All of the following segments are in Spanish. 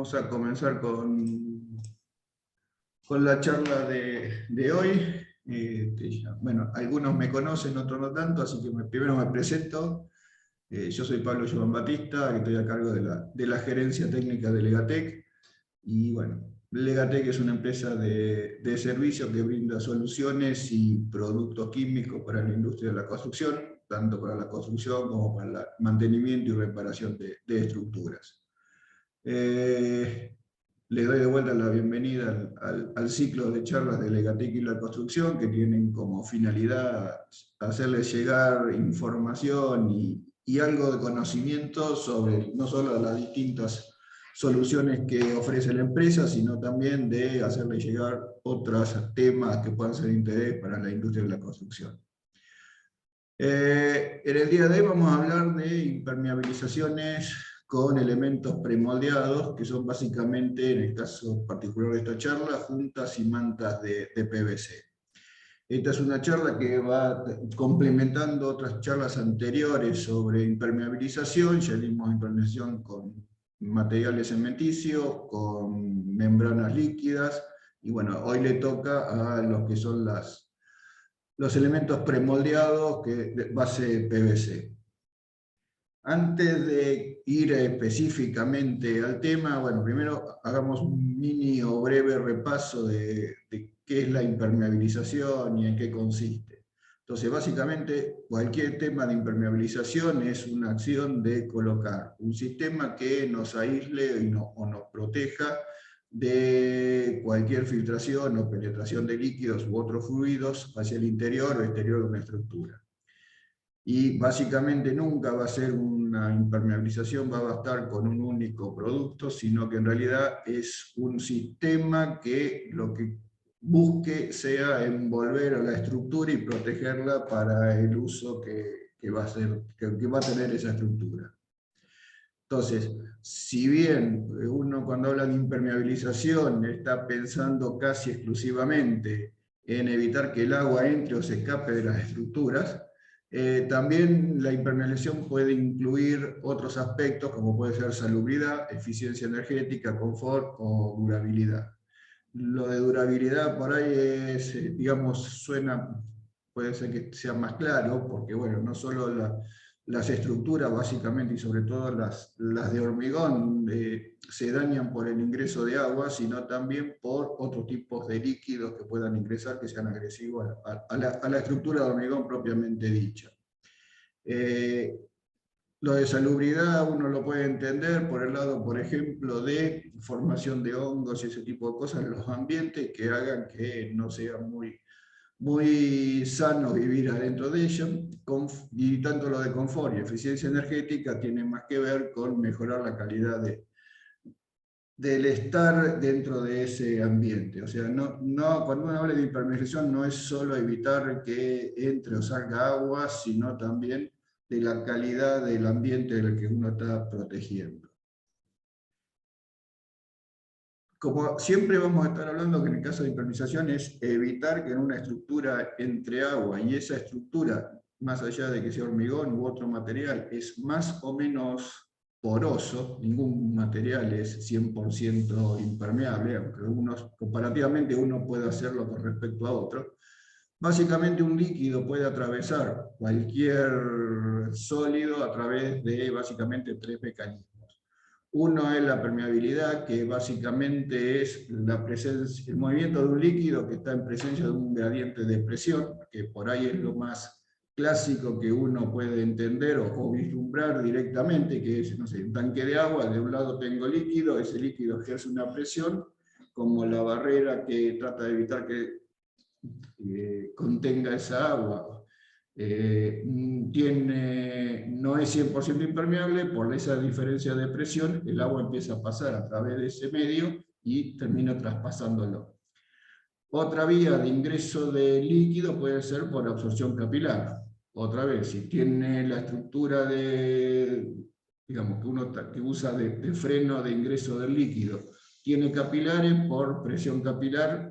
Vamos a comenzar con la charla de hoy. Bueno, algunos me conocen, otros no tanto, así que primero me presento. Yo soy Pablo Joan Batista, que estoy a cargo de la gerencia técnica de Legatec. Y bueno, Legatec es una empresa de servicios que brinda soluciones y productos químicos para la industria de la construcción, tanto para la construcción como para el mantenimiento y reparación de estructuras. Les doy de vuelta la bienvenida al ciclo de charlas de Legatec y la construcción, que tienen como finalidad hacerles llegar información y algo de conocimiento sobre no solo las distintas soluciones que ofrece la empresa, sino también de hacerles llegar otros temas que puedan ser de interés para la industria de la construcción. En el día de hoy vamos a hablar de impermeabilizaciones con elementos premoldeados, que son básicamente, en el caso particular de esta charla, juntas y mantas de PVC. Esta es una charla que va complementando otras charlas anteriores sobre impermeabilización. Ya vimos impermeabilización con materiales cementicios, con membranas líquidas, y bueno, hoy le toca a los que son los elementos premoldeados de base PVC. Antes de ir específicamente al tema, bueno, primero hagamos un mini o breve repaso de qué es la impermeabilización y en qué consiste. Entonces, básicamente, cualquier tema de impermeabilización es una acción de colocar un sistema que nos aísle o nos proteja de cualquier filtración o penetración de líquidos u otros fluidos hacia el interior o exterior de una estructura. Y básicamente nunca va a ser una impermeabilización, va a bastar con un único producto, sino que en realidad es un sistema que lo que busque sea envolver a la estructura y protegerla para el uso que va a tener esa estructura. Entonces, si bien uno cuando habla de impermeabilización está pensando casi exclusivamente en evitar que el agua entre o se escape de las estructuras, también la impermeabilización puede incluir otros aspectos como puede ser salubridad, eficiencia energética, confort o durabilidad. Lo de durabilidad por ahí es, digamos, puede ser que sea más claro, porque bueno, no solo las estructuras básicamente y sobre todo las de hormigón se dañan por el ingreso de agua, sino también por otros tipos de líquidos que puedan ingresar, que sean agresivos a la estructura de hormigón propiamente dicha. Lo de salubridad uno lo puede entender por el lado, por ejemplo, de formación de hongos y ese tipo de cosas en los ambientes que hagan que no sea muy sano vivir adentro de ellos. Y tanto lo de confort y eficiencia energética tiene más que ver con mejorar la calidad del estar dentro de ese ambiente. O sea, cuando uno habla de impermeabilización no es solo evitar que entre o salga agua, sino también de la calidad del ambiente del que uno está protegiendo. Como siempre vamos a estar hablando que en el caso de impermeabilización es evitar que en una estructura entre agua y esa estructura, más allá de que sea hormigón u otro material, es más o menos poroso, ningún material es 100% impermeable, aunque comparativamente uno puede hacerlo con respecto a otro. Básicamente un líquido puede atravesar cualquier sólido a través de básicamente tres mecanismos. Uno es la permeabilidad, que básicamente es el movimiento de un líquido que está en presencia de un gradiente de presión, que por ahí es lo más clásico que uno puede entender o vislumbrar directamente, que es, no sé, un tanque de agua, de un lado tengo líquido, ese líquido ejerce una presión, como la barrera que trata de evitar que contenga esa agua. No es 100% impermeable, por esa diferencia de presión, el agua empieza a pasar a través de ese medio y termina traspasándolo. Otra vía de ingreso de líquido puede ser por absorción capilar. Otra vez, si tiene la estructura digamos, que usa de freno de ingreso del líquido, tiene capilares, por presión capilar,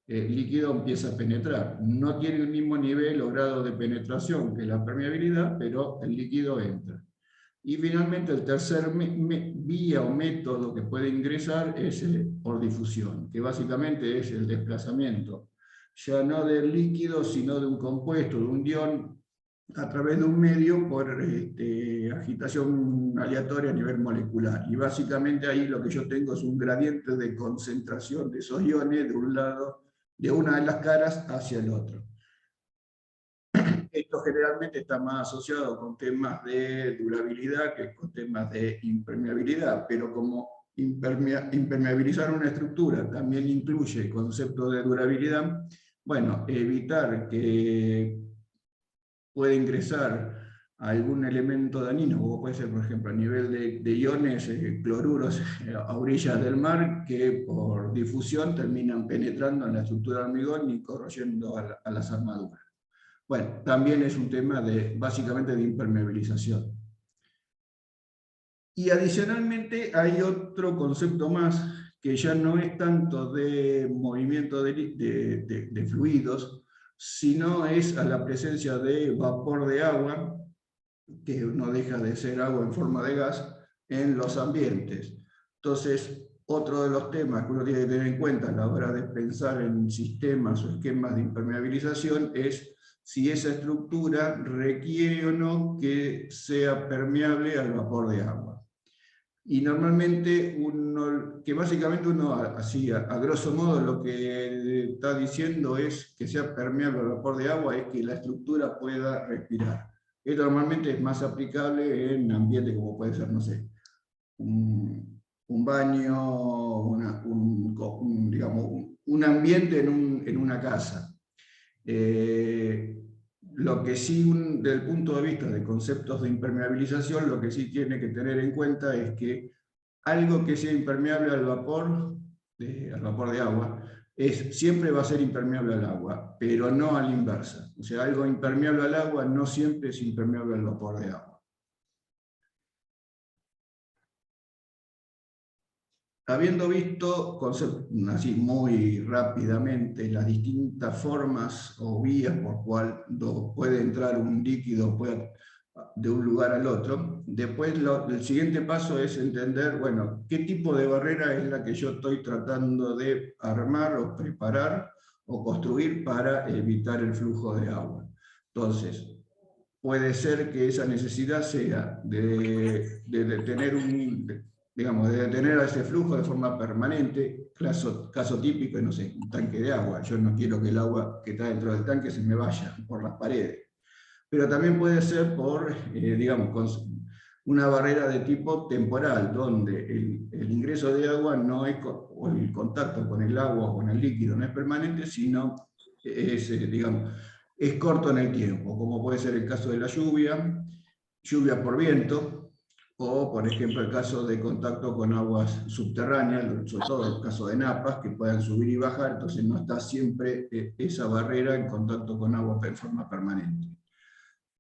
el líquido empieza a penetrar. No tiene el mismo nivel o grado de penetración que la permeabilidad, pero el líquido entra. Y finalmente el tercer vía o método que puede ingresar es por difusión, que básicamente es el desplazamiento, ya no del líquido, sino de un compuesto, de un ion, a través de un medio por agitación aleatoria a nivel molecular. Y básicamente ahí lo que yo tengo es un gradiente de concentración de esos iones de un lado, de una de las caras hacia el otro. Esto generalmente está más asociado con temas de durabilidad que con temas de impermeabilidad, pero como impermeabilizar una estructura también incluye el concepto de durabilidad, bueno, evitar que pueda ingresar algún elemento dañino, como puede ser, por ejemplo, a nivel de iones, cloruros a orillas del mar, que por difusión terminan penetrando en la estructura de hormigón y corroyendo a las armaduras. Bueno, también es un tema básicamente de impermeabilización. Y adicionalmente hay otro concepto más que ya no es tanto de movimiento de fluidos, sino es a la presencia de vapor de agua, que no deja de ser agua en forma de gas, en los ambientes. Entonces, otro de los temas que uno tiene que tener en cuenta a la hora de pensar en sistemas o esquemas de impermeabilización es si esa estructura requiere o no que sea permeable al vapor de agua. Y normalmente que básicamente uno, así a grosso modo, lo que está diciendo es que sea permeable al vapor de agua, es que la estructura pueda respirar. Esto normalmente es más aplicable en ambientes como puede ser, no sé, un baño, digamos, un ambiente en una casa. Lo que sí, desde el punto de vista de conceptos de impermeabilización, lo que sí tiene que tener en cuenta es que algo que sea impermeable al vapor de agua, siempre va a ser impermeable al agua, pero no a la inversa. O sea, algo impermeable al agua no siempre es impermeable al vapor de agua. Habiendo visto así muy rápidamente las distintas formas o vías por cual puede entrar un líquido de un lugar al otro, después el siguiente paso es entender, bueno, qué tipo de barrera es la que yo estoy tratando de armar o preparar o construir para evitar el flujo de agua. Entonces, puede ser que esa necesidad sea de tener digamos, de detener a ese flujo de forma permanente, caso típico, no sé, un tanque de agua. Yo no quiero que el agua que está dentro del tanque se me vaya por las paredes. Pero también puede ser por, digamos, una barrera de tipo temporal, donde el ingreso de agua no es, o el contacto con el agua o con el líquido no es permanente, sino es, digamos, es corto en el tiempo, como puede ser el caso de la lluvia por viento, o por ejemplo el caso de contacto con aguas subterráneas, sobre todo el caso de napas, que puedan subir y bajar, entonces no está siempre esa barrera en contacto con agua en forma permanente.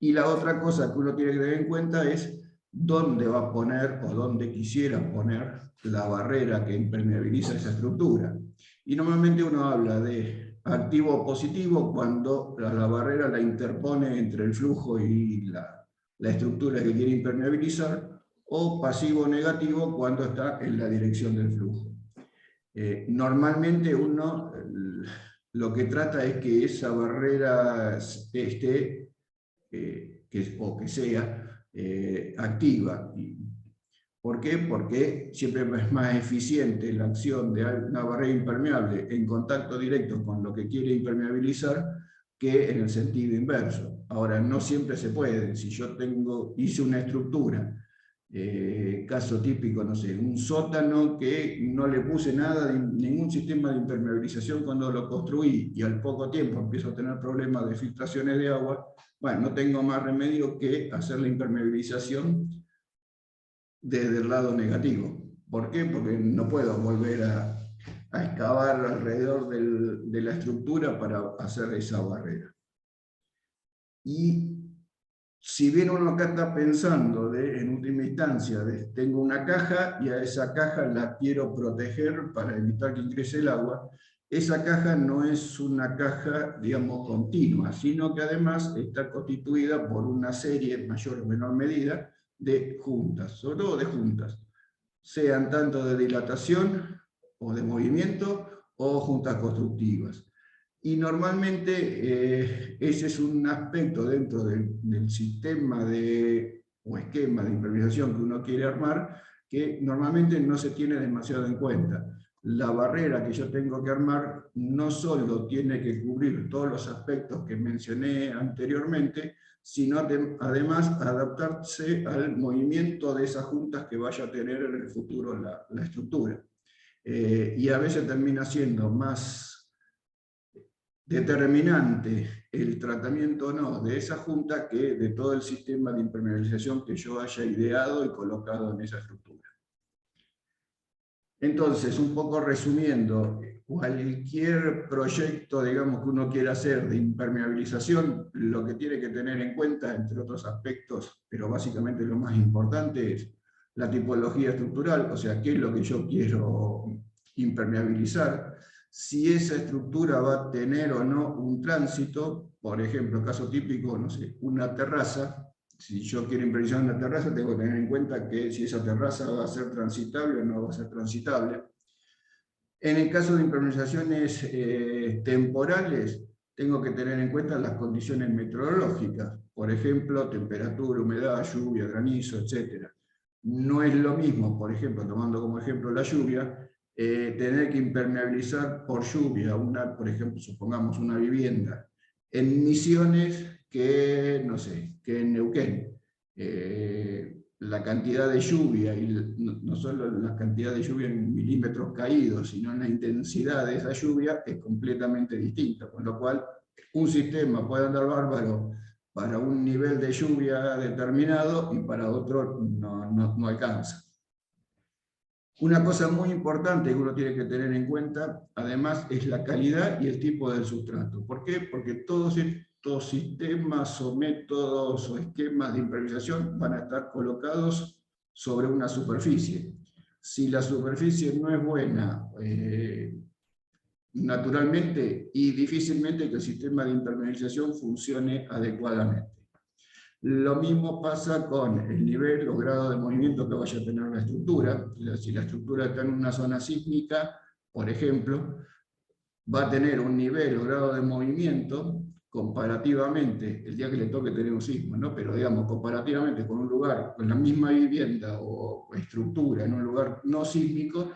Y la otra cosa que uno tiene que tener en cuenta es dónde va a poner o dónde quisiera poner la barrera que impermeabiliza esa estructura. Y normalmente uno habla de activo o positivo cuando la barrera la interpone entre el flujo y la estructura que quiere impermeabilizar, o pasivo o negativo cuando está en la dirección del flujo. Normalmente uno lo que trata es que esa barrera esté o que sea activa. ¿Por qué? Porque siempre es más eficiente la acción de una barrera impermeable en contacto directo con lo que quiere impermeabilizar que en el sentido inverso. Ahora, no siempre se puede. Si yo hice una estructura, caso típico, no sé, un sótano que no le puse nada, ningún sistema de impermeabilización cuando lo construí y al poco tiempo empiezo a tener problemas de filtraciones de agua, bueno, no tengo más remedio que hacer la impermeabilización desde el lado negativo. ¿Por qué? Porque no puedo volver a excavar alrededor de la estructura para hacer esa barrera. Y si bien uno acá está pensando en última instancia, tengo una caja y a esa caja la quiero proteger para evitar que ingrese el agua, esa caja no es una caja, digamos, continua, sino que además está constituida por una serie, en mayor o menor medida, de juntas, sobre todo de juntas, sean tanto de dilatación o de movimiento o juntas constructivas. Y normalmente ese es un aspecto dentro del sistema o esquema de impermeabilización que uno quiere armar, que normalmente no se tiene demasiado en cuenta. La barrera que yo tengo que armar no solo tiene que cubrir todos los aspectos que mencioné anteriormente, sino además adaptarse al movimiento de esas juntas que vaya a tener en el futuro la estructura. Y a veces termina siendo más determinante el tratamiento o no de esa junta que de todo el sistema de impermeabilización que yo haya ideado y colocado en esa estructura. Entonces, un poco resumiendo, cualquier proyecto, digamos, que uno quiera hacer de impermeabilización, lo que tiene que tener en cuenta, entre otros aspectos, pero básicamente lo más importante es la tipología estructural, o sea, qué es lo que yo quiero impermeabilizar, si esa estructura va a tener o no un tránsito, por ejemplo, caso típico, no sé, una terraza. Si yo quiero impermeabilizar una terraza, tengo que tener en cuenta que si esa terraza va a ser transitable o no va a ser transitable. En el caso de impermeabilizaciones temporales, tengo que tener en cuenta las condiciones meteorológicas, por ejemplo, temperatura, humedad, lluvia, granizo, etc. No es lo mismo, por ejemplo, tomando como ejemplo la lluvia, tener que impermeabilizar por lluvia, por ejemplo, supongamos una vivienda en Misiones que, no sé, que en Neuquén. La cantidad de lluvia, y no solo la cantidad de lluvia en milímetros caídos, sino en la intensidad de esa lluvia, es completamente distinta, con lo cual un sistema puede andar bárbaro para un nivel de lluvia determinado y para otro no alcanza. Una cosa muy importante que uno tiene que tener en cuenta, además, es la calidad y el tipo del sustrato. ¿Por qué? Porque todos estos sistemas o métodos o esquemas de impermeabilización van a estar colocados sobre una superficie. Si la superficie no es buena, naturalmente y difícilmente que el sistema de impermeabilización funcione adecuadamente. Lo mismo pasa con el nivel o grado de movimiento que vaya a tener la estructura. Si la estructura está en una zona sísmica, por ejemplo, va a tener un nivel o grado de movimiento comparativamente, el día que le toque tener un sismo, ¿no? Pero digamos, comparativamente con un lugar, con la misma vivienda o estructura en un lugar no sísmico,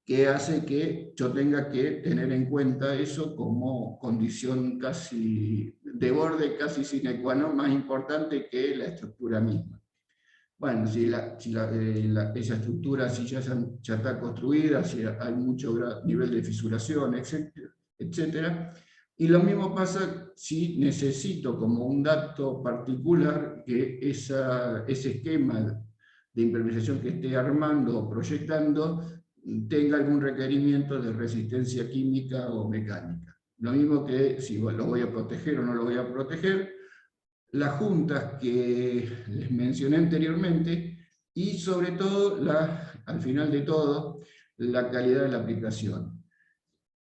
que hace que yo tenga que tener en cuenta eso como condición casi de borde, casi sine qua non, más importante que la estructura misma. Bueno, si esa estructura si ya está construida, si hay mucho nivel de fisuración, etcétera. Y lo mismo pasa si necesito como un dato particular que ese esquema de impermeabilización que esté armando o proyectando tenga algún requerimiento de resistencia química o mecánica. Lo mismo que si lo voy a proteger o no lo voy a proteger, las juntas que les mencioné anteriormente y sobre todo, al final de todo, la calidad de la aplicación.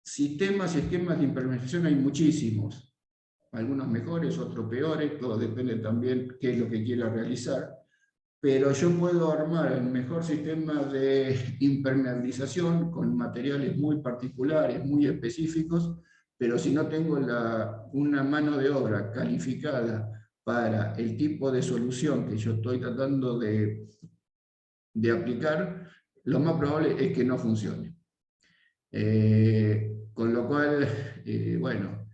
Sistemas y esquemas de impermeabilización hay muchísimos, algunos mejores, otros peores, todo depende también qué es lo que quiera realizar, pero yo puedo armar el mejor sistema de impermeabilización con materiales muy particulares, muy específicos, pero si no tengo una mano de obra calificada para el tipo de solución que yo estoy tratando de aplicar, lo más probable es que no funcione. Con lo cual, bueno,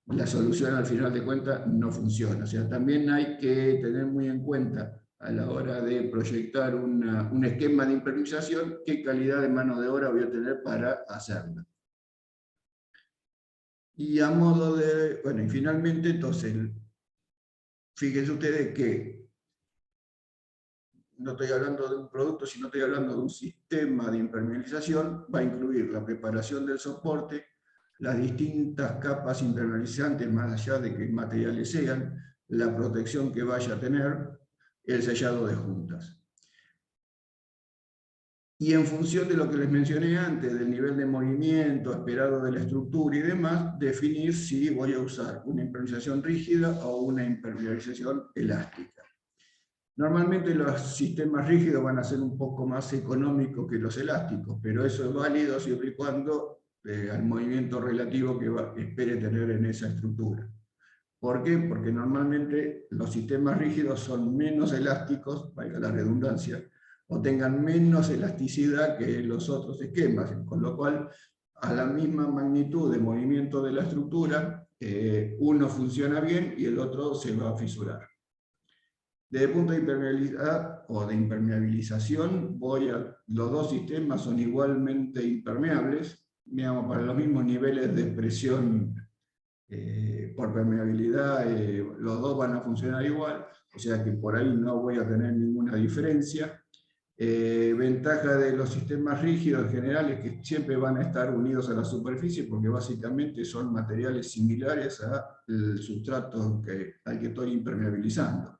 la solución al final de cuentas no funciona. O sea, también hay que tener muy en cuenta a la hora de proyectar un esquema de impermeabilización qué calidad de mano de obra voy a tener para hacerlo. Y a modo de, bueno, y finalmente, entonces, fíjense ustedes que no estoy hablando de un producto, sino estoy hablando de un sistema de impermeabilización, va a incluir la preparación del soporte, las distintas capas impermeabilizantes, más allá de qué materiales sean, la protección que vaya a tener, el sellado de juntas. Y en función de lo que les mencioné antes, del nivel de movimiento esperado de la estructura y demás, definir si voy a usar una impermeabilización rígida o una impermeabilización elástica. Normalmente los sistemas rígidos van a ser un poco más económicos que los elásticos, pero eso es válido siempre y cuando al movimiento relativo que espere tener en esa estructura. ¿Por qué? Porque normalmente los sistemas rígidos son menos elásticos, valga la redundancia, o tengan menos elasticidad que los otros esquemas, con lo cual a la misma magnitud de movimiento de la estructura, uno funciona bien y el otro se va a fisurar. Desde el punto de impermeabilidad o de impermeabilización, los dos sistemas son igualmente impermeables, digamos, para los mismos niveles de presión por permeabilidad, los dos van a funcionar igual, o sea que por ahí no voy a tener ninguna diferencia. Ventaja de los sistemas rígidos en general es que siempre van a estar unidos a la superficie porque básicamente son materiales similares al sustrato al que estoy impermeabilizando.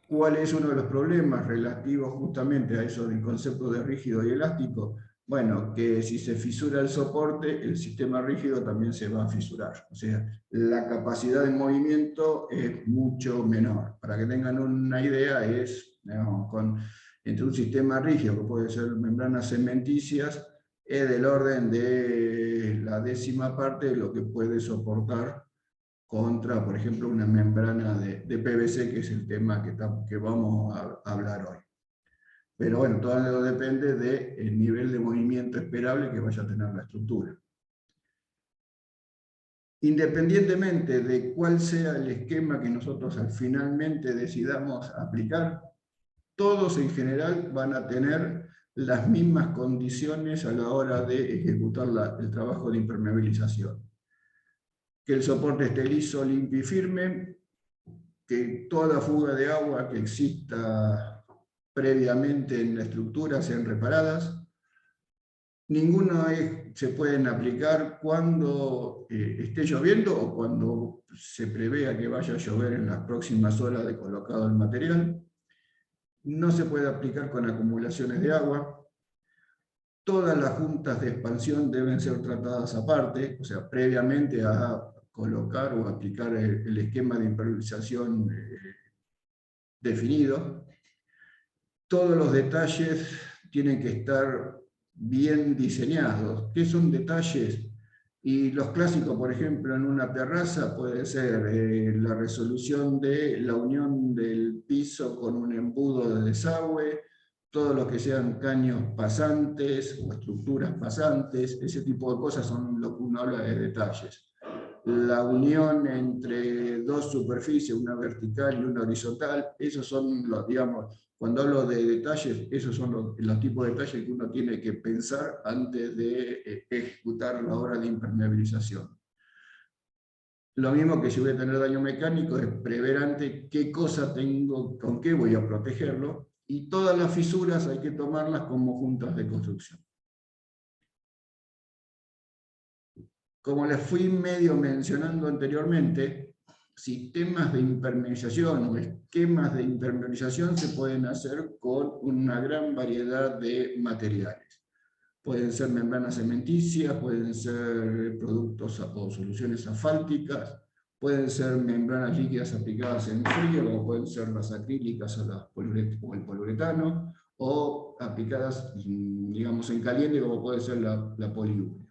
¿Cuál es uno de los problemas relativos justamente a eso del concepto de rígido y elástico? Bueno, que si se fisura el soporte, el sistema rígido también se va a fisurar. O sea, la capacidad de movimiento es mucho menor. Para que tengan una idea, digamos, entre un sistema rígido, que puede ser membranas cementicias, es del orden de la 10ª parte de lo que puede soportar contra, por ejemplo, una membrana de PVC, que es el tema que vamos a hablar hoy. Pero bueno, todo depende del nivel de movimiento esperable que vaya a tener la estructura. Independientemente de cuál sea el esquema que nosotros finalmente decidamos aplicar, todos en general van a tener las mismas condiciones a la hora de ejecutar el trabajo de impermeabilización. Que el soporte esté liso, limpio y firme, que toda fuga de agua que exista previamente en la estructura sean reparadas. Ninguno se pueden aplicar cuando esté lloviendo o cuando se prevea que vaya a llover en las próximas horas de colocado el material. No se puede aplicar con acumulaciones de agua. Todas las juntas de expansión deben ser tratadas aparte, o sea, previamente a colocar o aplicar el esquema de impermeabilización definido. Todos los detalles tienen que estar bien diseñados. ¿Qué son detalles? Y los clásicos, por ejemplo, en una terraza puede ser la resolución de la unión del piso con un embudo de desagüe, todo lo que sean caños pasantes o estructuras pasantes, ese tipo de cosas son lo que uno habla de detalles. La unión entre dos superficies, una vertical y una horizontal, esos son los, digamos, cuando hablo de detalles, esos son los tipos de detalles que uno tiene que pensar antes de ejecutar la obra de impermeabilización. Lo mismo que si voy a tener daño mecánico, es prever antes qué cosa tengo, con qué voy a protegerlo, y todas las fisuras hay que tomarlas como juntas de construcción. Como les fui medio mencionando anteriormente, sistemas de impermeabilización o esquemas de impermeabilización se pueden hacer con una gran variedad de materiales. Pueden ser membranas cementicias, pueden ser productos o soluciones asfálticas, pueden ser membranas líquidas aplicadas en frío, como pueden ser las acrílicas o el poliuretano, o aplicadas, digamos, en caliente, como puede ser la poliurea.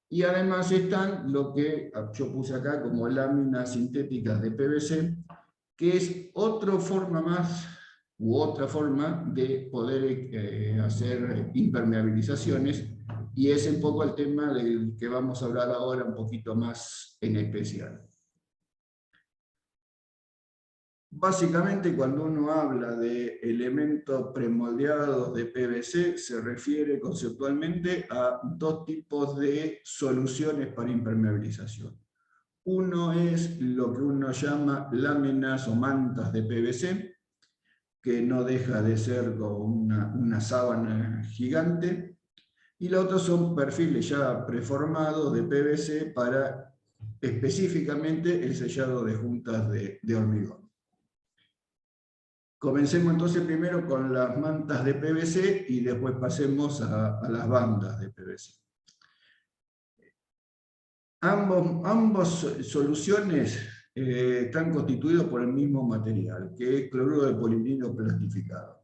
Y además están lo que yo puse acá como láminas sintéticas de PVC, que es otra forma más u otra forma de poder hacer impermeabilizaciones, y es un poco el tema del que vamos a hablar ahora un poquito más en especial. Básicamente, cuando uno habla de elementos premoldeados de PVC, se refiere conceptualmente a dos tipos de soluciones para impermeabilización. Uno es lo que uno llama láminas o mantas de PVC, que no deja de ser como una sábana gigante, y los otros son perfiles ya preformados de PVC para específicamente el sellado de juntas de hormigón. Comencemos entonces primero con las mantas de PVC y después pasemos a las bandas de PVC. Ambas soluciones están constituidos por el mismo material, que es cloruro de polivinilo plastificado,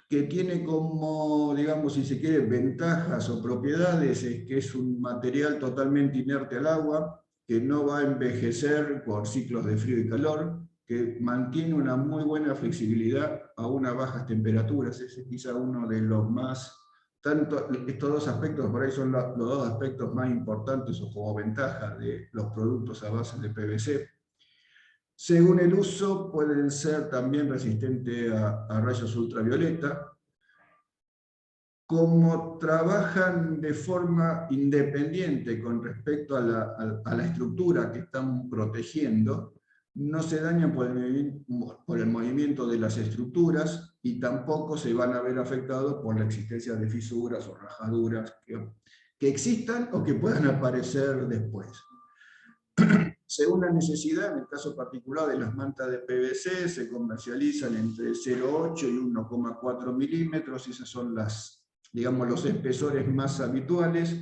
que tiene como, digamos, si se quiere, ventajas o propiedades, es que es un material totalmente inerte al agua, que no va a envejecer por ciclos de frío y calor, que mantiene una muy buena flexibilidad a unas bajas temperaturas. Ese es quizá uno de los más, tanto estos dos aspectos por ahí son los dos aspectos más importantes o como ventajas de los productos a base de PVC. Según el uso, pueden ser también resistentes a rayos ultravioleta. Como trabajan de forma independiente con respecto a la estructura que están protegiendo, no se dañan por el movimiento de las estructuras y tampoco se van a ver afectados por la existencia de fisuras o rajaduras que existan o que puedan aparecer después. Según la necesidad, en el caso particular de las mantas de PVC, se comercializan entre 0,8 y 1,4 milímetros, esas son digamos, los espesores más habituales.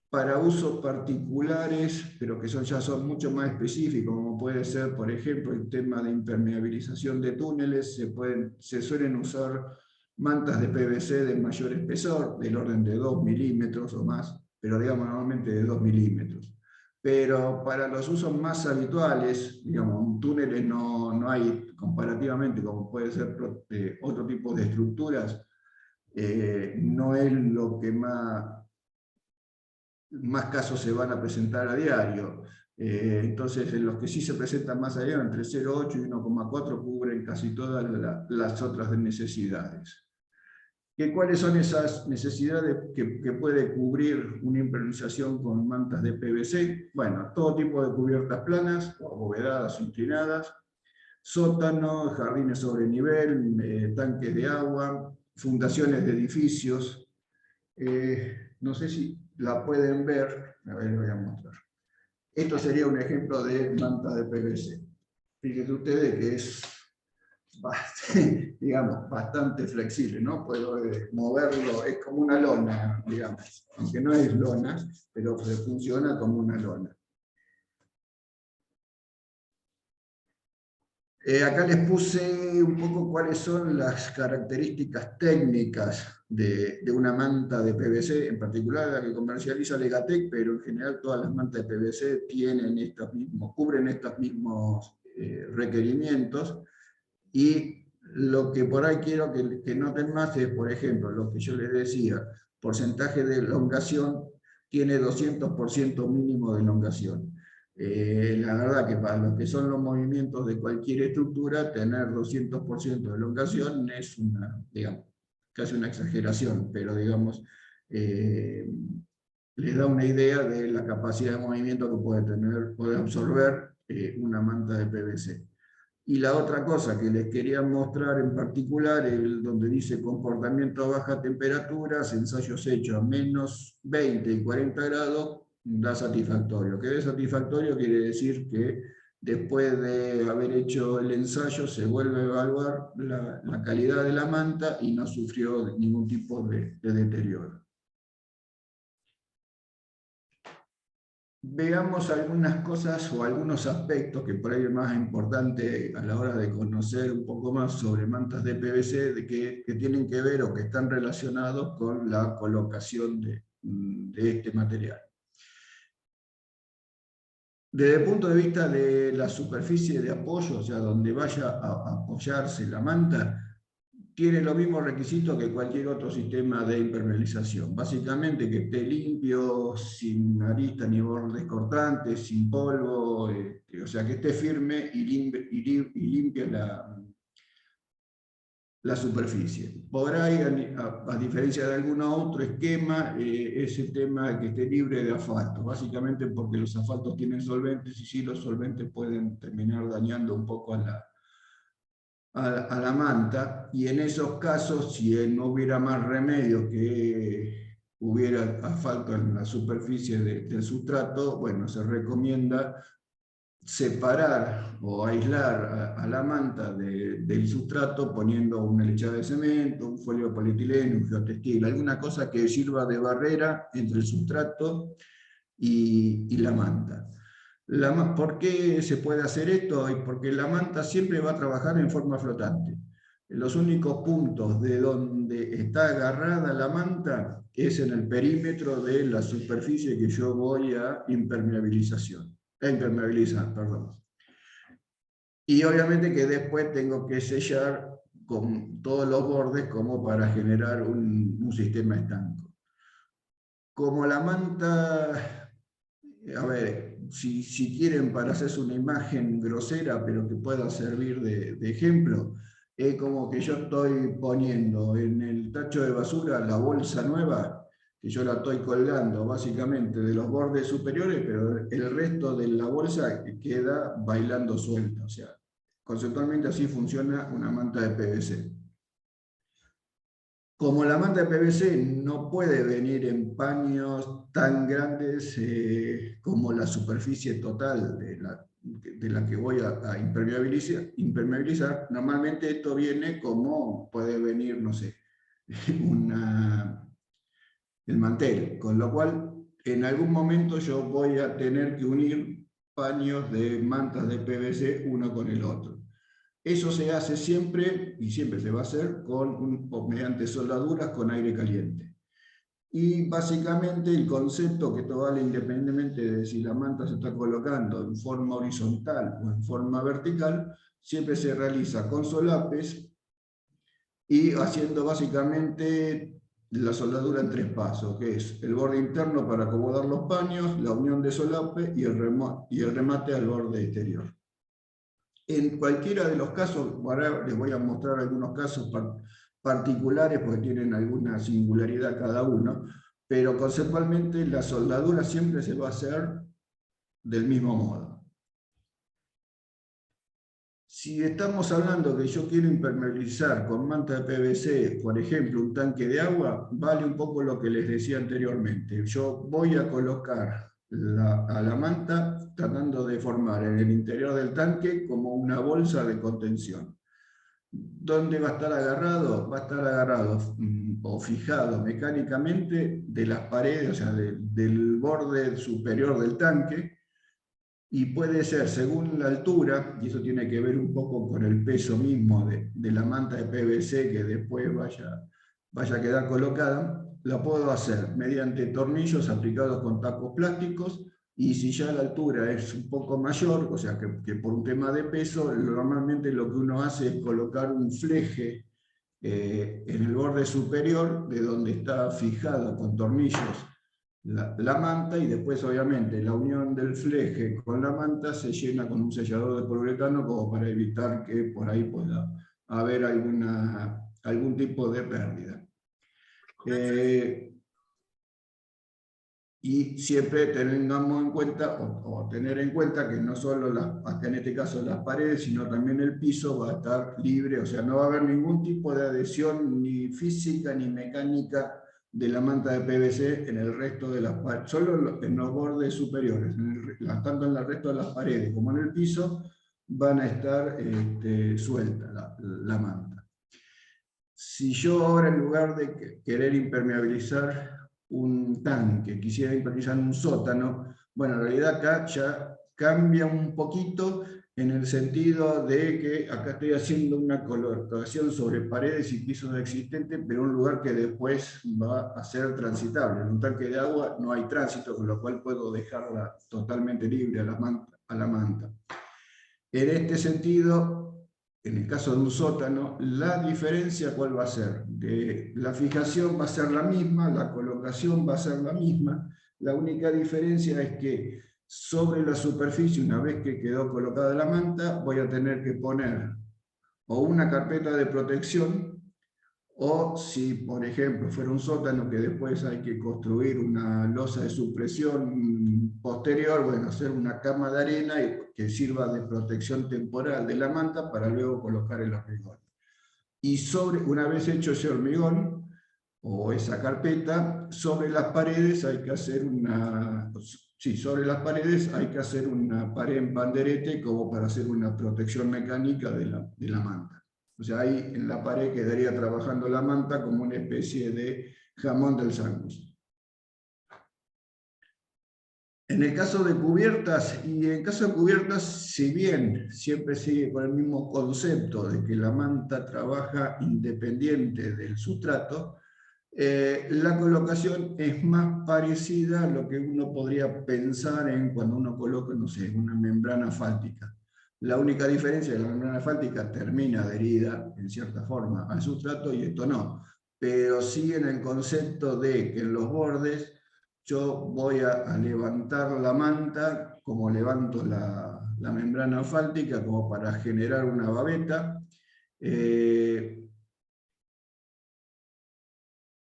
Para usos particulares, pero que ya son mucho más específicos, como puede ser, por ejemplo, el tema de impermeabilización de túneles, se suelen usar mantas de PVC de mayor espesor, del orden de 2 milímetros o más, pero digamos normalmente de 2 milímetros. Pero para los usos más habituales, digamos, en túneles no hay, comparativamente, como puede ser otro tipo de estructuras, no es lo que más casos se van a presentar a diario. Entonces, en los que sí se presentan más a diario, entre 0,8 y 1,4 cubren casi todas las otras necesidades. ¿Cuáles son esas necesidades que puede cubrir una impermeabilización con mantas de PVC? Bueno, todo tipo de cubiertas planas, o abovedadas o inclinadas, sótanos, jardines sobre nivel, tanques de agua, fundaciones de edificios. No sé si la pueden ver, a ver, voy a mostrar. Esto sería un ejemplo de manta de PVC. Fíjense ustedes que es digamos, bastante flexible, ¿no? Puedo moverlo, es como una lona, digamos, aunque no es lona, pero funciona como una lona. Acá les puse un poco cuáles son las características técnicas de una manta de PVC, en particular la que comercializa Legatec, pero en general todas las mantas de PVC cubren estos mismos requerimientos. Y lo que por ahí quiero que noten más es, por ejemplo, lo que yo les decía, porcentaje de elongación tiene 200% mínimo de elongación. La verdad que para lo que son los movimientos de cualquier estructura, tener 200% de elongación es digamos, casi una exageración, pero digamos, les da una idea de la capacidad de movimiento que puede absorber una manta de PVC. Y la otra cosa que les quería mostrar en particular, donde dice comportamiento a baja temperatura, ensayos hechos a menos 20 y 40 grados, da satisfactorio. Que da satisfactorio quiere decir que después de haber hecho el ensayo se vuelve a evaluar la calidad de la manta y no sufrió ningún tipo de deterioro. Veamos algunas cosas o algunos aspectos que por ahí es más importante a la hora de conocer un poco más sobre mantas de PVC, que tienen que ver o que están relacionados con la colocación de este material. Desde el punto de vista de la superficie de apoyo, o sea, donde vaya a apoyarse la manta, tiene los mismos requisitos que cualquier otro sistema de impermeabilización. Básicamente que esté limpio, sin aristas ni bordes cortantes, sin polvo, o sea, que esté firme y limpia la superficie. Por ahí, a diferencia de algún otro esquema, es el tema de que esté libre de asfalto, básicamente porque los asfaltos tienen solventes y sí, los solventes pueden terminar dañando un poco a la manta, y en esos casos, si no hubiera más remedio que hubiera asfalto en la superficie del sustrato, bueno, se recomienda separar o aislar a la manta del sustrato poniendo una lechada de cemento, un folio de polietileno, un geotextil, alguna cosa que sirva de barrera entre el sustrato y la manta. ¿Por qué se puede hacer esto? Porque la manta siempre va a trabajar en forma flotante. Los únicos puntos de donde está agarrada la manta es en el perímetro de la superficie que yo voy a impermeabilizar, perdón. Y obviamente que después tengo que sellar con todos los bordes como para generar un sistema estanco. Como la manta, a ver, si quieren para hacerse una imagen grosera, pero que pueda servir de ejemplo, es como que yo estoy poniendo en el tacho de basura la bolsa nueva, que yo la estoy colgando básicamente de los bordes superiores, pero el resto de la bolsa queda bailando suelta. O sea, conceptualmente así funciona una manta de PVC. Como la manta de PVC no puede venir en paños tan grandes como la superficie total de la que voy a impermeabilizar, normalmente esto viene como puede venir, no sé, el mantel, con lo cual en algún momento yo voy a tener que unir paños de mantas de PVC uno con el otro. Eso se hace siempre, y siempre se va a hacer, o mediante soldaduras con aire caliente. Y básicamente el concepto, que esto vale independientemente de si la manta se está colocando en forma horizontal o en forma vertical, siempre se realiza con solapes y haciendo básicamente la soldadura en 3 pasos, que es el borde interno para acomodar los paños, la unión de solape y el remate al borde exterior. En cualquiera de los casos, ahora les voy a mostrar algunos casos particulares porque tienen alguna singularidad cada uno, pero conceptualmente la soldadura siempre se va a hacer del mismo modo. Si estamos hablando que yo quiero impermeabilizar con manta de PVC, por ejemplo, un tanque de agua, vale un poco lo que les decía anteriormente. Yo voy a colocar a la manta tratando de formar en el interior del tanque como una bolsa de contención. ¿Dónde va a estar agarrado? Va a estar agarrado o fijado mecánicamente de las paredes, o sea, del borde superior del tanque, y puede ser según la altura, y eso tiene que ver un poco con el peso mismo de la manta de PVC que después vaya a quedar colocada, la puedo hacer mediante tornillos aplicados con tacos plásticos, y si ya la altura es un poco mayor, o sea que por un tema de peso, normalmente lo que uno hace es colocar un fleje en el borde superior de donde está fijado con tornillos la manta, y después obviamente la unión del fleje con la manta se llena con un sellador de poliuretano como para evitar que por ahí pueda haber algún tipo de pérdida. Y siempre tengamos en cuenta, o tener en cuenta que no solo hasta en este caso las paredes, sino también el piso va a estar libre, o sea, no va a haber ningún tipo de adhesión ni física ni mecánica de la manta de PVC en el resto de las paredes, solo en los bordes superiores, tanto en el resto de las paredes como en el piso, van a estar suelta la manta. Si yo ahora, en lugar de querer impermeabilizar un tanque, quisiera impermeabilizar un sótano, bueno, en realidad acá ya cambia un poquito en el sentido de que acá estoy haciendo una colocación sobre paredes y pisos existentes, pero un lugar que después va a ser transitable. En un tanque de agua no hay tránsito, con lo cual puedo dejarla totalmente libre a la manta. En este sentido, en el caso de un sótano, la diferencia ¿cuál va a ser? La fijación va a ser la misma, la colocación va a ser la misma, la única diferencia es que sobre la superficie, una vez que quedó colocada la manta, voy a tener que poner o una carpeta de protección, o si, por ejemplo, fuera un sótano que después hay que construir una losa de supresión posterior, bueno, hacer una cama de arena que sirva de protección temporal de la manta para luego colocar el hormigón. Y una vez hecho ese hormigón, o esa carpeta, sobre las paredes hay que hacer sobre las paredes hay que hacer una pared en panderete como para hacer una protección mecánica de la manta. O sea, ahí en la pared quedaría trabajando la manta como una especie de jamón del sándwich. En el caso de cubiertas, si bien siempre sigue con el mismo concepto de que la manta trabaja independiente del sustrato, la colocación es más parecida a lo que uno podría pensar en cuando uno coloca, no sé, una membrana asfáltica. La única diferencia es que la membrana asfáltica termina adherida, en cierta forma, al sustrato y esto no. Pero sí en el concepto de que en los bordes yo voy a levantar la manta, como levanto la membrana asfáltica, como para generar una babeta.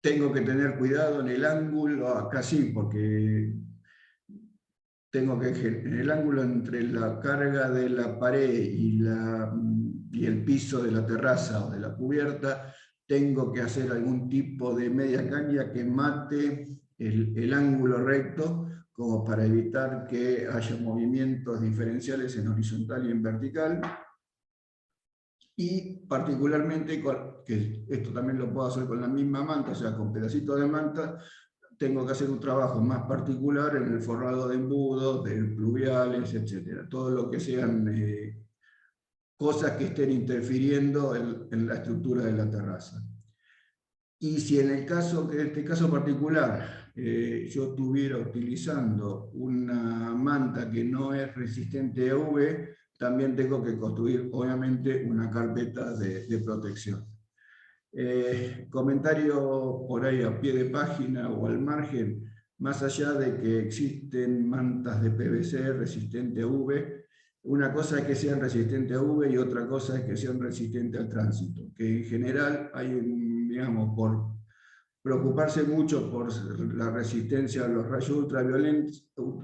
Tengo que tener cuidado en el ángulo, acá sí, porque tengo que, en el ángulo entre la carga de la pared y el piso de la terraza o de la cubierta, tengo que hacer algún tipo de media caña que mate el ángulo recto, como para evitar que haya movimientos diferenciales en horizontal y en vertical. Y particularmente, que esto también lo puedo hacer con la misma manta, o sea, con pedacitos de manta, tengo que hacer un trabajo más particular en el forrado de embudos, de pluviales, etc. Todo lo que sean cosas que estén interfiriendo en la estructura de la terraza. Y si en este caso particular, yo estuviera utilizando una manta que no es resistente a UV, también tengo que construir, obviamente, una carpeta de protección. Comentario por ahí a pie de página o al margen, más allá de que existen mantas de PVC resistentes a UV, una cosa es que sean resistentes a UV y otra cosa es que sean resistentes al tránsito, que en general hay, digamos, por preocuparse mucho por la resistencia a los rayos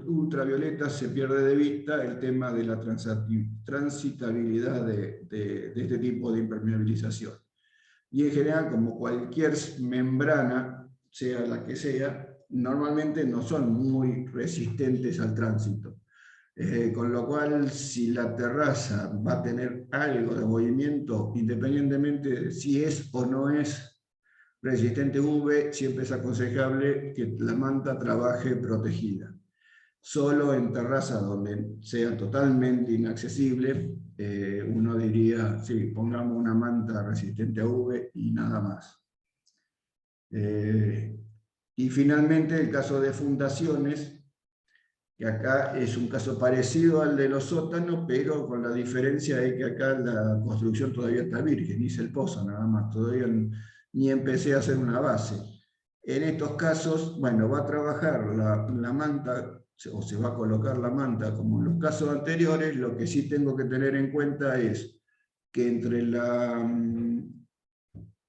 ultravioletas, se pierde de vista el tema de la transitabilidad de este tipo de impermeabilización. Y en general, como cualquier membrana, sea la que sea, normalmente no son muy resistentes al tránsito. Con lo cual, si la terraza va a tener algo de movimiento, independientemente de si es o no es resistente UV, siempre es aconsejable que la manta trabaje protegida. Solo en terrazas donde sea totalmente inaccesible, uno diría, sí, pongamos una manta resistente a UV y nada más. Y finalmente el caso de fundaciones, que acá es un caso parecido al de los sótanos, pero con la diferencia de que acá la construcción todavía está virgen, hice el pozo nada más, todavía ni empecé a hacer una base. En estos casos, bueno, va a trabajar la manta, o se va a colocar la manta como en los casos anteriores. Lo que sí tengo que tener en cuenta es que entre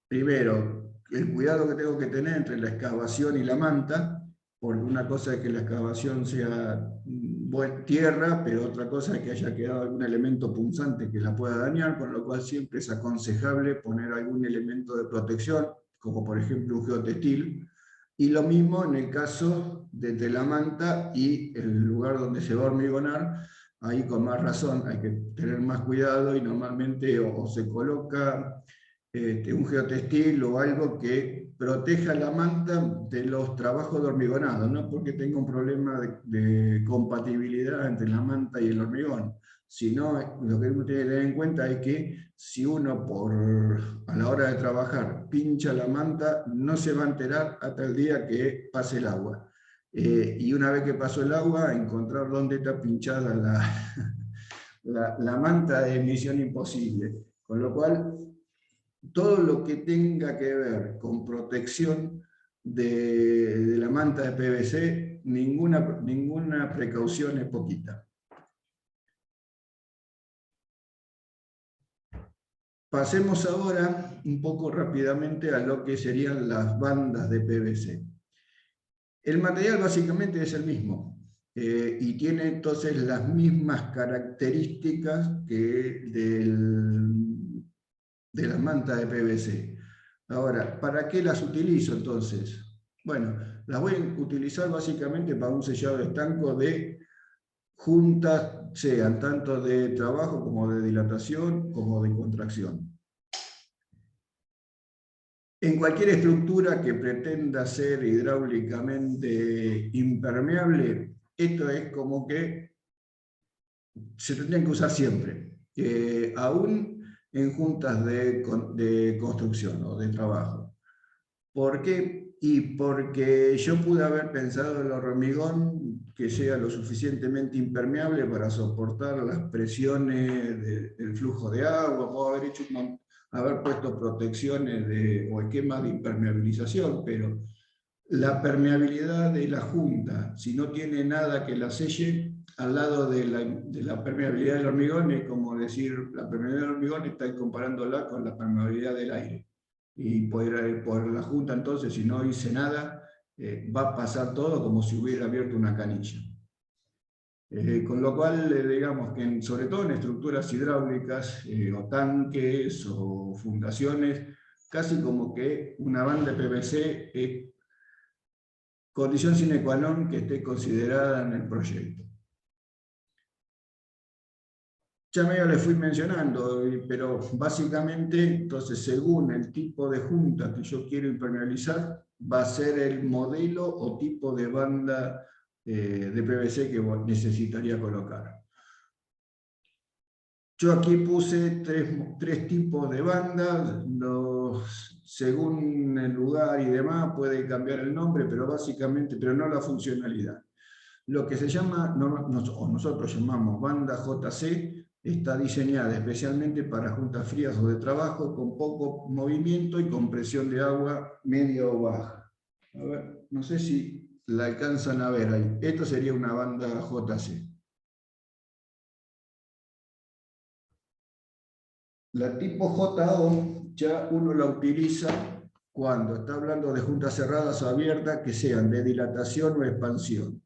primero, el cuidado que tengo que tener entre la excavación y la manta, porque una cosa es que la excavación sea tierra, pero otra cosa es que haya quedado algún elemento punzante que la pueda dañar, con lo cual siempre es aconsejable poner algún elemento de protección, como por ejemplo un geotextil, y lo mismo en el caso de la manta y el lugar donde se va a hormigonar. Ahí con más razón hay que tener más cuidado y normalmente o se coloca un geotextil o algo que proteja la manta de los trabajos de hormigonado, no porque tenga un problema de compatibilidad entre la manta y el hormigón, sino lo que uno tiene que tener en cuenta es que si uno a la hora de trabajar pincha la manta, no se va a enterar hasta el día que pase el agua. Y una vez que pasó el agua, encontrar dónde está pinchada la manta es misión imposible. Con lo cual, todo lo que tenga que ver con protección de la manta de PVC, ninguna precaución es poquita. Pasemos ahora un poco rápidamente a lo que serían las bandas de PVC. El material básicamente es el mismo y tiene entonces las mismas características que de las mantas de PVC. Ahora, ¿para qué las utilizo entonces? Bueno, las voy a utilizar básicamente para un sellado estanco de juntas, sean tanto de trabajo como de dilatación, como de contracción. En cualquier estructura que pretenda ser hidráulicamente impermeable, esto es como que se tendrían que usar siempre, aún en juntas de construcción o de trabajo. ¿Por qué? Y porque yo pude haber pensado en el hormigón que sea lo suficientemente impermeable para soportar las presiones del flujo de agua, puedo haber haber puesto protecciones o esquemas de impermeabilización, pero la permeabilidad de la junta, si no tiene nada que la selle, al lado de la permeabilidad del hormigón, es como decir, la permeabilidad del hormigón está comparándola con la permeabilidad del aire. Y por la junta, entonces, si no hice nada, va a pasar todo como si hubiera abierto una canilla. Con lo cual, digamos que sobre todo en estructuras hidráulicas, o tanques, o fundaciones, casi como que una banda de PVC es condición sine qua non que esté considerada en el proyecto. Ya medio le fui mencionando, pero básicamente, entonces, según el tipo de junta que yo quiero impermeabilizar, va a ser el modelo o tipo de banda de PVC que necesitaría colocar. Yo aquí puse tres tipos de bandas, según el lugar y demás puede cambiar el nombre, pero básicamente, pero no la funcionalidad. Lo que se llama, o nosotros llamamos banda JC, está diseñada especialmente para juntas frías o de trabajo con poco movimiento y con presión de agua media o baja. A ver, no sé si la alcanzan a ver ahí. Esto sería una banda JC. La tipo JO ya uno la utiliza cuando está hablando de juntas cerradas o abiertas que sean de dilatación o expansión.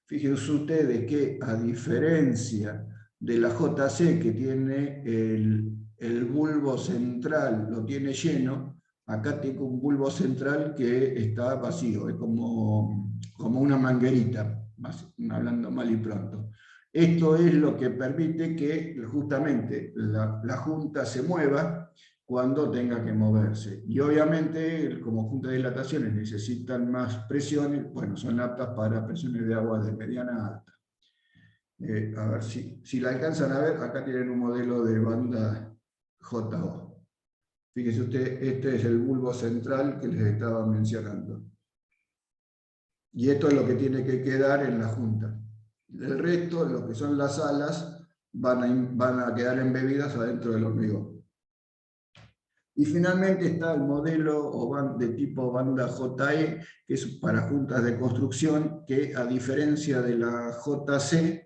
Fíjense ustedes que a diferencia de la JC que tiene el bulbo central, lo tiene lleno, acá tengo un bulbo central que está vacío, es como una manguerita, hablando mal y pronto. Esto es lo que permite que justamente la junta se mueva cuando tenga que moverse. Y obviamente, como juntas de dilataciones necesitan más presiones, bueno, son aptas para presiones de agua de mediana a alta. A ver si la alcanzan a ver, acá tienen un modelo de banda JO. Fíjense usted, este es el bulbo central que les estaba mencionando. Y esto es lo que tiene que quedar en la junta. El resto, lo que son las alas, van a quedar embebidas adentro del hormigón. Y finalmente está el modelo de tipo banda JE, que es para juntas de construcción, que a diferencia de la JC,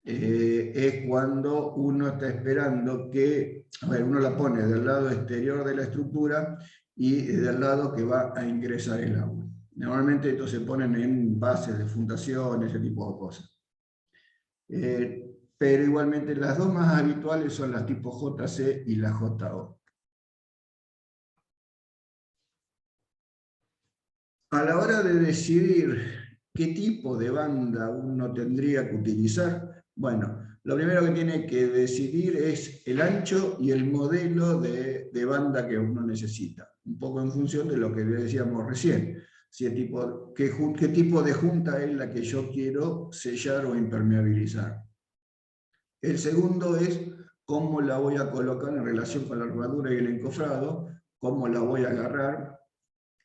es cuando uno está esperando que, a ver, uno la pone del lado exterior de la estructura y del lado que va a ingresar el agua. Normalmente estos se ponen en bases de fundación, ese tipo de cosas. Pero igualmente las dos más habituales son las tipo JC y la JO. A la hora de decidir qué tipo de banda uno tendría que utilizar, bueno, lo primero que tiene que decidir es el ancho y el modelo de banda que uno necesita, un poco en función de lo que decíamos recién. Si qué tipo de junta es la que yo quiero sellar o impermeabilizar. El segundo es cómo la voy a colocar en relación con la armadura y el encofrado, cómo la voy a agarrar.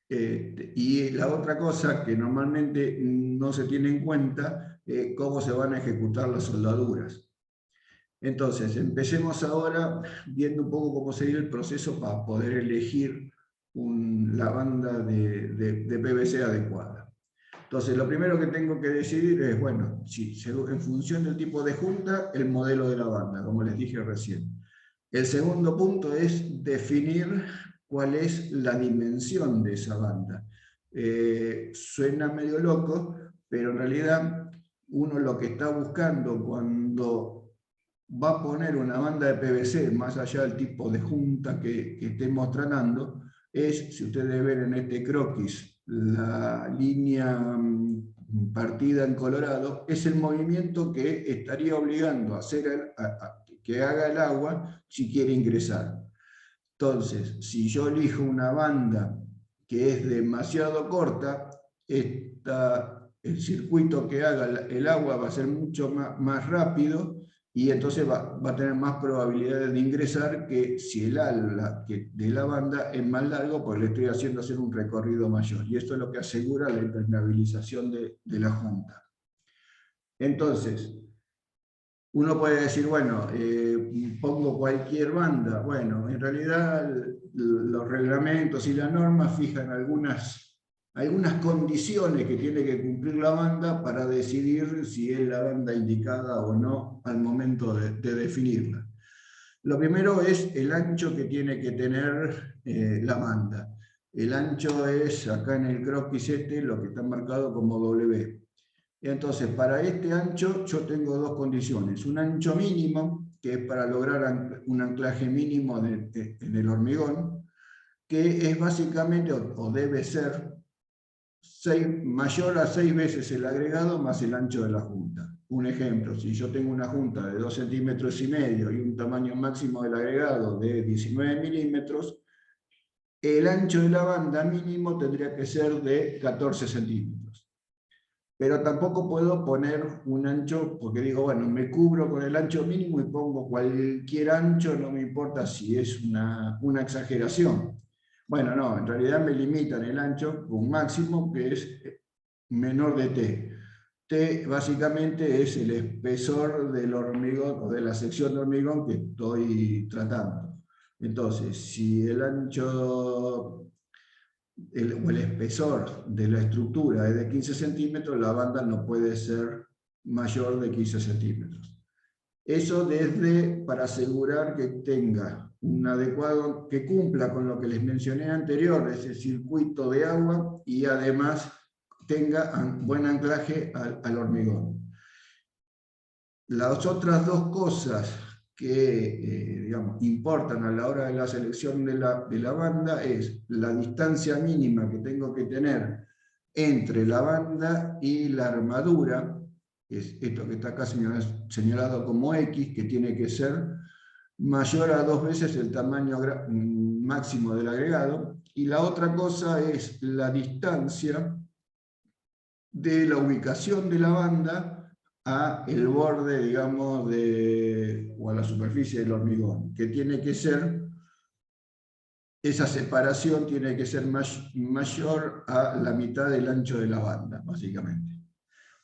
Y la otra cosa que normalmente no se tiene en cuenta es cómo se van a ejecutar las soldaduras. Entonces, empecemos ahora viendo un poco cómo sería el proceso para poder elegir la banda de PVC adecuada. Entonces, lo primero que tengo que decidir es, bueno, en función del tipo de junta, el modelo de la banda, como les dije recién. El segundo punto es definir cuál es la dimensión de esa banda. Suena medio loco, pero en realidad uno lo que está buscando cuando va a poner una banda de PVC, más allá del tipo de junta que esté mostrando, es, si ustedes ven en este croquis, la línea partida en colorado, es el movimiento que estaría obligando a hacer que haga el agua si quiere ingresar. Entonces, si yo elijo una banda que es demasiado corta, esta el circuito que haga el agua va a ser mucho más rápido, y entonces va a tener más probabilidades de ingresar que si el ala de la banda es más largo, porque le estoy haciendo hacer un recorrido mayor. Y esto es lo que asegura la impermeabilización de la junta. Entonces, uno puede decir, bueno, pongo cualquier banda. Bueno, en realidad los reglamentos y las normas fijan algunas condiciones que tiene que cumplir la banda para decidir si es la banda indicada o no al momento de definirla. Lo primero es el ancho que tiene que tener la banda. El ancho es, acá en el croquis lo que está marcado como W. Entonces, para este ancho yo tengo dos condiciones. Un ancho mínimo, que es para lograr un anclaje mínimo en el hormigón, que es básicamente, o debe ser, mayor a 6 veces el agregado más el ancho de la junta. Un ejemplo, si yo tengo una junta de 2,5 centímetros y un tamaño máximo del agregado de 19 milímetros, el ancho de la banda mínimo tendría que ser de 14 centímetros. Pero tampoco puedo poner un ancho, porque digo, bueno, me cubro con el ancho mínimo y pongo cualquier ancho, no me importa si es una exageración. Bueno, no, en realidad me limitan el ancho con un máximo que es menor de T. T básicamente es el espesor del hormigón o de la sección de hormigón que estoy tratando. Entonces, si el ancho o el espesor de la estructura es de 15 centímetros, la banda no puede ser mayor de 15 centímetros. Eso para asegurar que tenga un adecuado, que cumpla con lo que les mencioné anterior, ese circuito de agua, y además tenga buen anclaje al hormigón. Las otras dos cosas que digamos, importan a la hora de la selección de la banda es la distancia mínima que tengo que tener entre la banda y la armadura, que es esto que está acá señalado como X, que tiene que ser mayor a 2 veces el tamaño máximo del agregado, y la otra cosa es la distancia de la ubicación de la banda a el borde, digamos, o a la superficie del hormigón, que tiene que ser, esa separación tiene que ser mayor a la mitad del ancho de la banda, básicamente.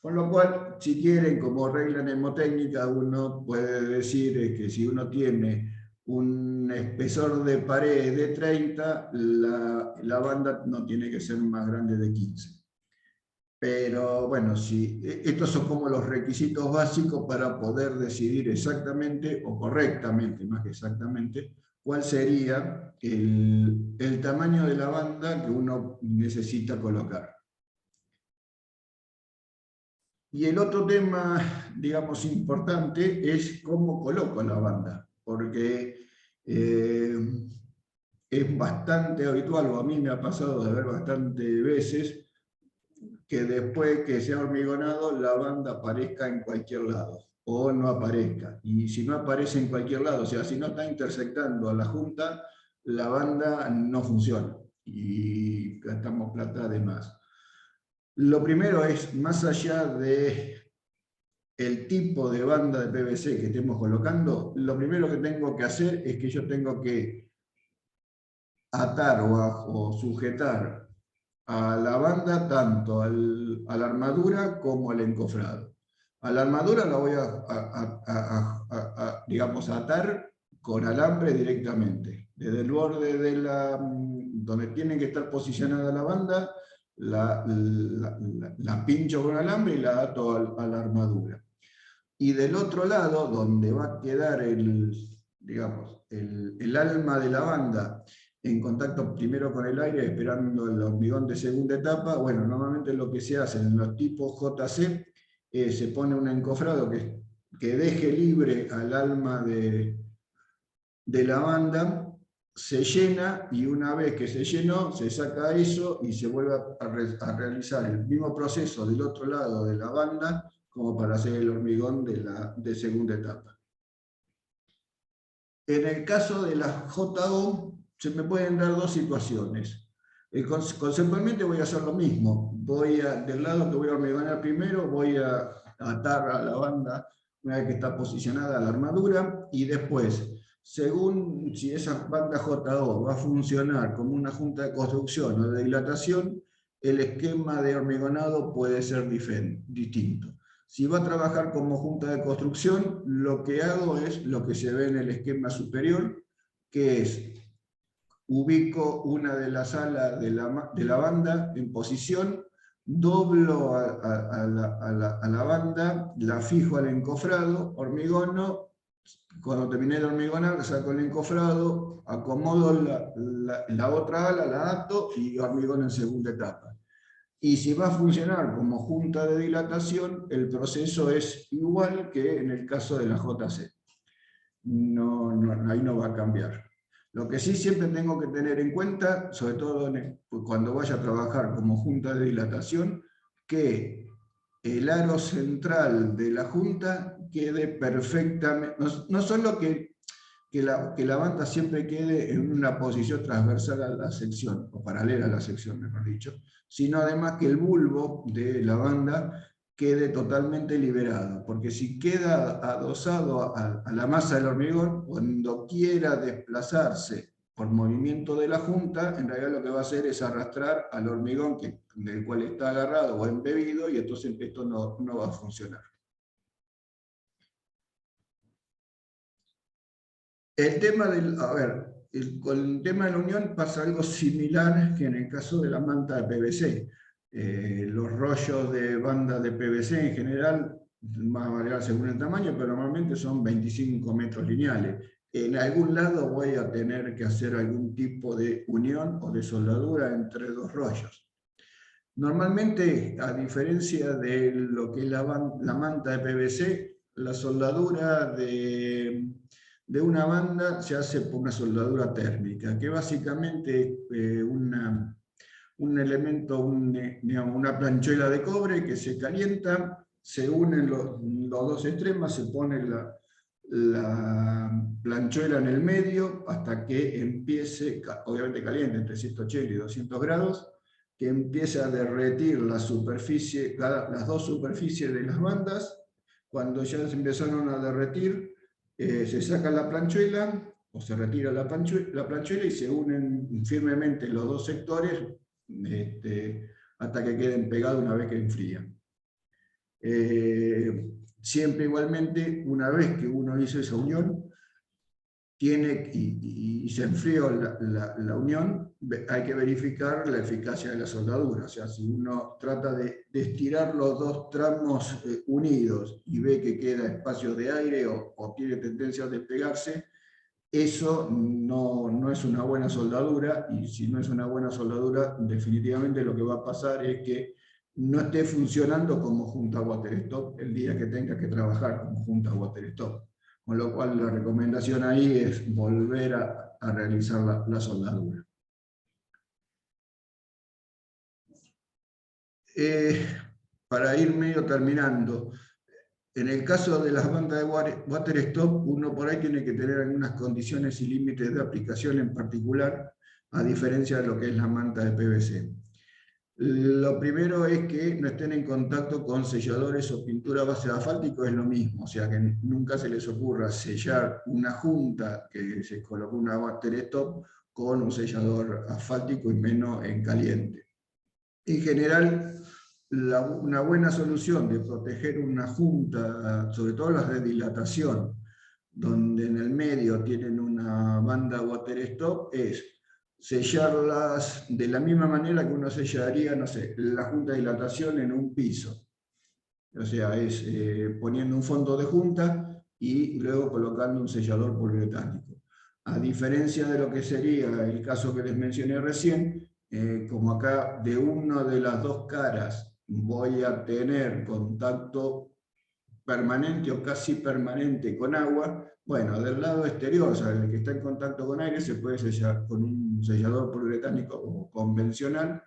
Con lo cual, si quieren, como regla mnemotécnica, uno puede decir que si uno tiene un espesor de pared de 30, la banda no tiene que ser más grande de 15. Pero bueno, estos son como los requisitos básicos para poder decidir exactamente o correctamente, más que exactamente, cuál sería el tamaño de la banda que uno necesita colocar. Y el otro tema, digamos, importante es cómo coloco la banda, porque es bastante habitual, o a mí me ha pasado de ver bastantes veces, que después que sea hormigonado la banda aparezca en cualquier lado o no aparezca. Y si no aparece en cualquier lado, o sea, si no está intersectando a la junta, la banda no funciona y gastamos plata de más. Lo primero es, más allá de el tipo de banda de PVC que estemos colocando, lo primero que tengo que hacer es que yo tengo que atar o sujetar a la banda tanto a la armadura como al encofrado. A la armadura la voy digamos, atar con alambre directamente. Desde el borde donde tiene que estar posicionada la banda, la pincho con alambre y la ato a la armadura. Y del otro lado, donde va a quedar digamos, el alma de la banda, en contacto primero con el aire, esperando el hormigón de segunda etapa, bueno, normalmente lo que se hace en los tipos JC, se pone un encofrado que deje libre al alma de la banda, se llena, y una vez que se llenó, se saca eso y se vuelve a realizar el mismo proceso del otro lado de la banda, como para hacer el hormigón de segunda etapa. En el caso de la JO, se me pueden dar dos situaciones. Conceptualmente voy a hacer lo mismo. Del lado que voy a hormigonar primero, voy a atar a la banda una vez que está posicionada la armadura, y después, según si esa banda JO va a funcionar como una junta de construcción o de dilatación, el esquema de hormigonado puede ser distinto. Si va a trabajar como junta de construcción, lo que hago es lo que se ve en el esquema superior, que es ubico una de las alas de la banda en posición, doblo a la banda, la fijo al encofrado, hormigono, cuando terminé de hormigonar, saco el encofrado, acomodo la otra ala, la ato y hormigono en segunda etapa. Y si va a funcionar como junta de dilatación, el proceso es igual que en el caso de la JC. Ahí no va a cambiar. Lo que sí siempre tengo que tener en cuenta, sobre todo cuando vaya a trabajar como junta de dilatación, que el aro central de la junta quede perfectamente, no solo que la banda siempre quede en una posición transversal a la sección, o paralela a la sección, mejor dicho, sino además que el bulbo de la banda quede totalmente liberado, porque si queda adosado a la masa del hormigón, cuando quiera desplazarse por movimiento de la junta, en realidad lo que va a hacer es arrastrar al hormigón del cual está agarrado o embebido, y entonces esto no va a funcionar. El tema con el tema de la unión pasa algo similar que en el caso de la manta de PVC. Los rollos de banda de PVC en general van a variar según el tamaño, pero normalmente son 25 metros lineales. En algún lado voy a tener que hacer algún tipo de unión o de soldadura entre dos rollos. Normalmente, a diferencia de lo que es la manta de PVC, la soldadura de una banda se hace por una soldadura térmica, que básicamente es un elemento, digamos, una planchuela de cobre que se calienta, se unen los dos extremos, se pone la planchuela en el medio hasta que empiece, obviamente caliente, entre 180 y 200 grados, que empiece a derretir la superficie, las dos superficies de las bandas. Cuando ya se empezaron a derretir, se saca la planchuela o se retira la planchuela y se unen firmemente los dos sectores hasta que queden pegados una vez que enfrían. Siempre igualmente, una vez que uno hizo esa unión, y se enfrió la unión, hay que verificar la eficacia de la soldadura. O sea, si uno trata de estirar los dos tramos unidos y ve que queda espacio de aire o tiene tendencia a despegarse, eso no es una buena soldadura, y si no es una buena soldadura, definitivamente lo que va a pasar es que no esté funcionando como junta water-stop el día que tenga que trabajar como junta water-stop. Con lo cual la recomendación ahí es volver a realizar la soldadura. Para ir medio terminando, en el caso de las bandas de water stop, uno por ahí tiene que tener algunas condiciones y límites de aplicación en particular, a diferencia de lo que es la manta de PVC. Lo primero es que no estén en contacto con selladores o pintura a base de asfáltico, es lo mismo, o sea que nunca se les ocurra sellar una junta que se colocó una water stop con un sellador asfáltico y menos en caliente. En general, una buena solución de proteger una junta, sobre todo las de dilatación, donde en el medio tienen una banda water stop, es sellarlas de la misma manera que uno sellaría, no sé, la junta de dilatación en un piso. O sea, es poniendo un fondo de junta y luego colocando un sellador poliuretánico. A diferencia de lo que sería el caso que les mencioné recién, como acá de una de las dos caras voy a tener contacto permanente o casi permanente con agua, bueno, del lado exterior, o sea, el que está en contacto con aire, se puede sellar con un sellador poliuretánico convencional,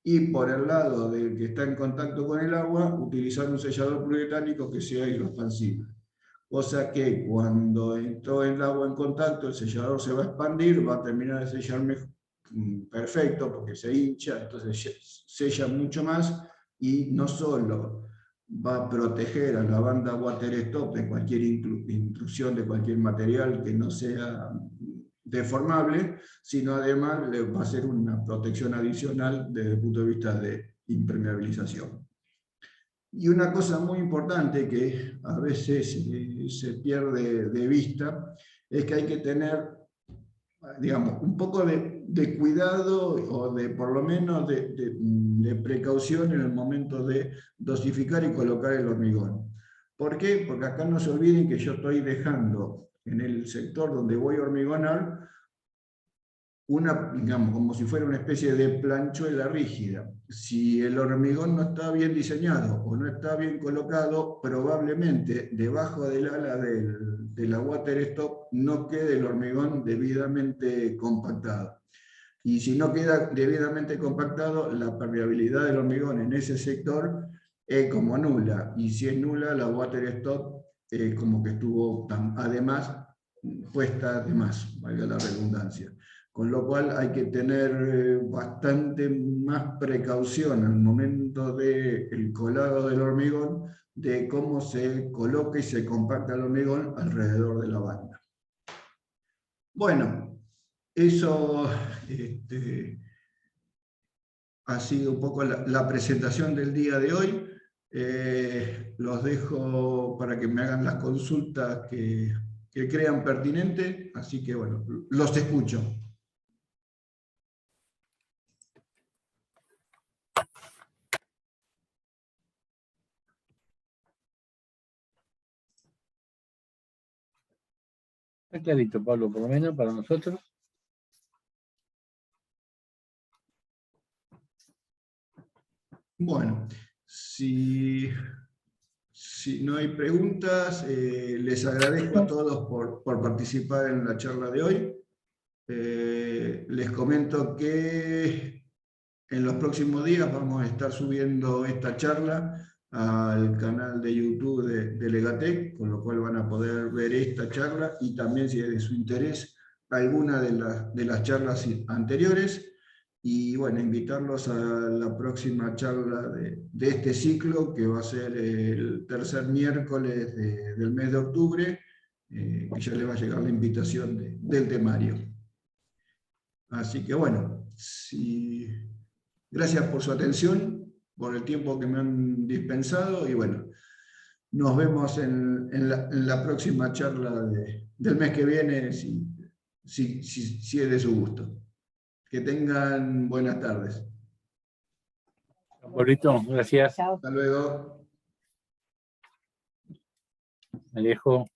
y por el lado del que está en contacto con el agua, utilizar un sellador poliuretánico que sea hidroexpansible. Cosa que cuando entró el agua en contacto, el sellador se va a expandir, va a terminar de sellar perfecto porque se hincha, entonces sella mucho más y no solo va a proteger a la banda water stop de cualquier intrusión de cualquier material que no sea deformable, sino además le va a ser una protección adicional desde el punto de vista de impermeabilización. Y una cosa muy importante que a veces se pierde de vista es que hay que tener, digamos, un poco de cuidado o de por lo menos de precaución en el momento de dosificar y colocar el hormigón. ¿Por qué? Porque acá no se olviden que yo estoy dejando en el sector donde voy a hormigonar digamos, como si fuera una especie de planchuela rígida. Si el hormigón no está bien diseñado o no está bien colocado, probablemente debajo del ala de la water stop no quede el hormigón debidamente compactado. Y si no queda debidamente compactado, la permeabilidad del hormigón en ese sector es como nula. Y si es nula, la water stop es como que estuvo además puesta de más, valga la redundancia. Con lo cual hay que tener bastante más precaución al momento del colado del hormigón, de cómo se coloca y se compacta el hormigón alrededor de la banda. Bueno, eso ha sido un poco la presentación del día de hoy. Los dejo para que me hagan las consultas que crean pertinentes, así que bueno, los escucho. Está clarito, Pablo, por lo menos para nosotros. Bueno, si no hay preguntas, les agradezco a todos por participar en la charla de hoy. Les comento que en los próximos días vamos a estar subiendo esta charla al canal de YouTube de Legatec, con lo cual van a poder ver esta charla y también, si es de su interés, alguna de las charlas anteriores. Y bueno, invitarlos a la próxima charla de este ciclo, que va a ser el tercer miércoles del mes de octubre, que ya le va a llegar la invitación del temario. Así que bueno, gracias por su atención, por el tiempo que me han dispensado y bueno, nos vemos en la próxima charla del mes que viene, si es de su gusto. Que tengan buenas tardes. Pablito, gracias. Hasta luego. Alejo.